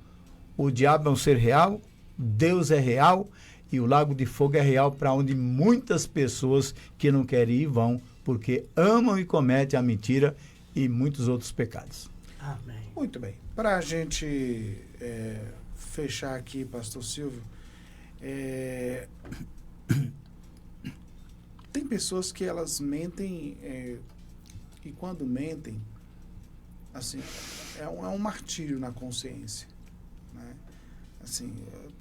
o diabo é um ser real, Deus é real, e o lago de fogo é real, para onde muitas pessoas que não querem ir vão, porque amam e cometem a mentira e muitos outros pecados. Amém. Muito bem. Para a gente fechar aqui, pastor Silvio, tem pessoas que elas mentem e quando mentem, assim, é um martírio na consciência, né? Assim,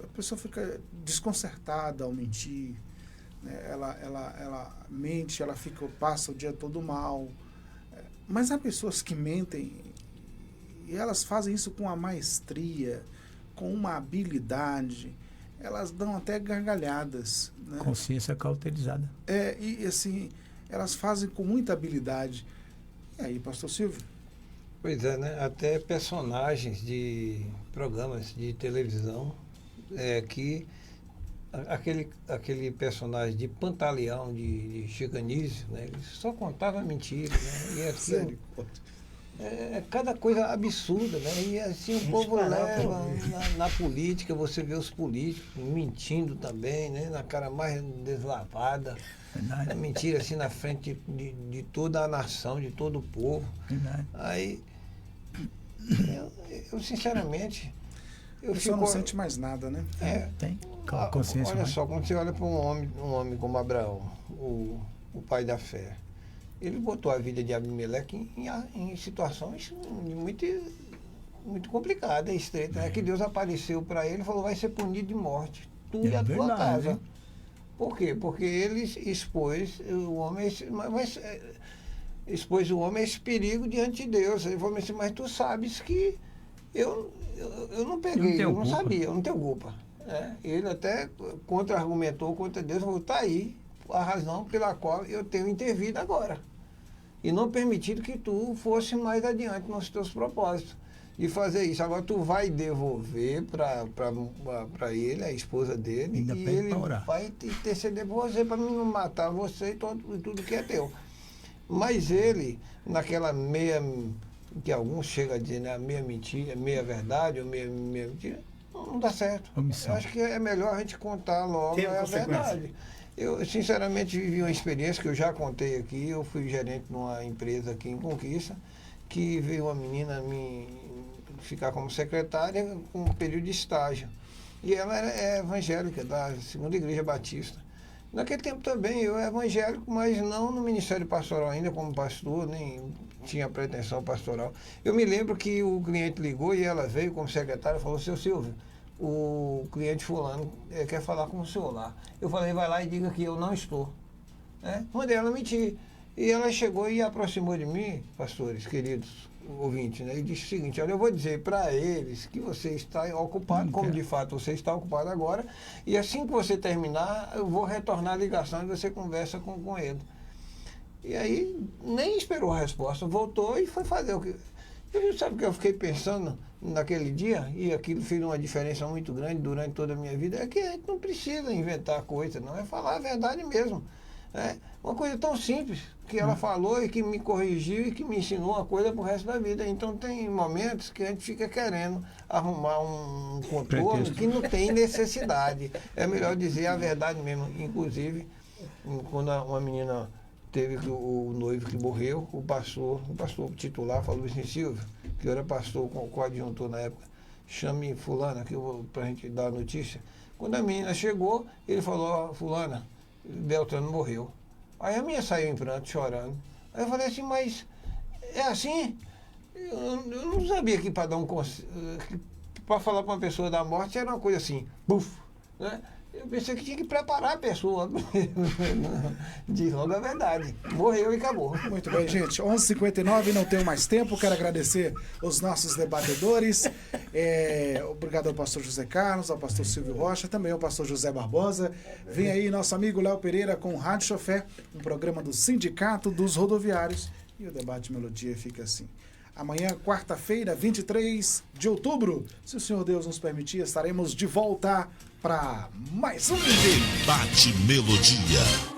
a pessoa fica desconcertada ao mentir, né? Ela mente, passa o dia todo mal. Mas há pessoas que mentem e elas fazem isso com uma maestria, com uma habilidade, elas dão até gargalhadas, né? Consciência cauterizada. E assim, elas fazem com muita habilidade. E aí, pastor Silvio? Pois é, né? Até personagens de programas de televisão, que aquele personagem de Pantaleão, de Chico Anísio, né? Ele só contava mentira, né? E assim, cada coisa absurda, né? E assim o povo leva na política, você vê os políticos mentindo também, né? Na cara mais deslavada. A mentira assim na frente de toda a nação, de todo o povo. Aí, eu sinceramente... Você não sente mais nada, né? Tem consciência. Olha só, quando você olha para um homem como Abraão, o pai da fé, ele botou a vida de Abimeleque em situações muito complicadas, estreitas, né? Que Deus apareceu para ele e falou, vai ser punido de morte, tu e a tua casa. Hein? Por quê? Porque ele expôs o homem, expôs o homem a esse perigo diante de Deus. Ele falou assim, mas tu sabes que eu não peguei, eu não sabia, eu não tenho culpa. Ele até contra-argumentou contra Deus, falou, tá aí a razão pela qual eu tenho intervido agora. E não permitido que tu fosse mais adiante nos teus propósitos de fazer isso. Agora tu vai devolver para ele, a esposa dele, ainda e ele vai interceder por você para não matar você e tudo que é teu. Mas ele, naquela meia, que alguns chegam a dizer, né, meia mentira, meia verdade ou meia mentira, não dá certo. Eu acho que é melhor a gente contar logo a verdade. Eu, sinceramente, vivi uma experiência que eu já contei aqui. Eu fui gerente de uma empresa aqui em Conquista, que veio uma menina me ficar como secretária com um período de estágio. E ela é evangélica, da Segunda Igreja Batista. Naquele tempo também eu era evangélico, mas não no Ministério Pastoral ainda como pastor, nem tinha pretensão pastoral. Eu me lembro que o cliente ligou e ela veio como secretária e falou: seu Silvio, o cliente fulano quer falar com o senhor lá. Eu falei: vai lá e diga que eu não estou. Mandei ela mentir. E ela chegou e aproximou de mim, pastores queridos ouvintes, né, e disse o seguinte: olha, eu vou dizer para eles que você está ocupado, como de fato você está ocupado agora, e assim que você terminar, eu vou retornar a ligação e você conversa com ele. E aí nem esperou a resposta, voltou e foi fazer o que... Sabe o que eu fiquei pensando naquele dia, e aquilo fez uma diferença muito grande durante toda a minha vida, é que a gente não precisa inventar coisa, não, é falar a verdade mesmo. Uma coisa tão simples que ela falou e que me corrigiu e que me ensinou uma coisa pro resto da vida. Então tem momentos que a gente fica querendo arrumar um contorno que não tem necessidade. É melhor dizer a verdade mesmo. Inclusive, quando uma menina teve o noivo que morreu, o pastor titular falou assim: Silvio, que eu era pastor com o coadjuntor na época, chame fulana para a gente dar a notícia. Quando a menina chegou, ele falou: fulana, Beltrano morreu. Aí a minha saiu em pranto, chorando. Aí eu falei assim: mas é assim? Eu não sabia que para dar para falar para uma pessoa da morte era uma coisa assim, buf, né? Eu pensei que tinha que preparar a pessoa. Diz logo a verdade. Morreu e acabou. Muito bem, gente. 11h59, não tenho mais tempo. Quero agradecer os nossos debatedores. Obrigado ao pastor José Carlos, ao pastor Silvio Rocha, também ao pastor José Barbosa. Vem aí nosso amigo Léo Pereira com o Rádio Chofé, um programa do Sindicato dos Rodoviários. E o Debate Melodia fica assim. Amanhã, quarta-feira, 23 de outubro, se o Senhor Deus nos permitir, estaremos de volta para mais um Debate Melodia.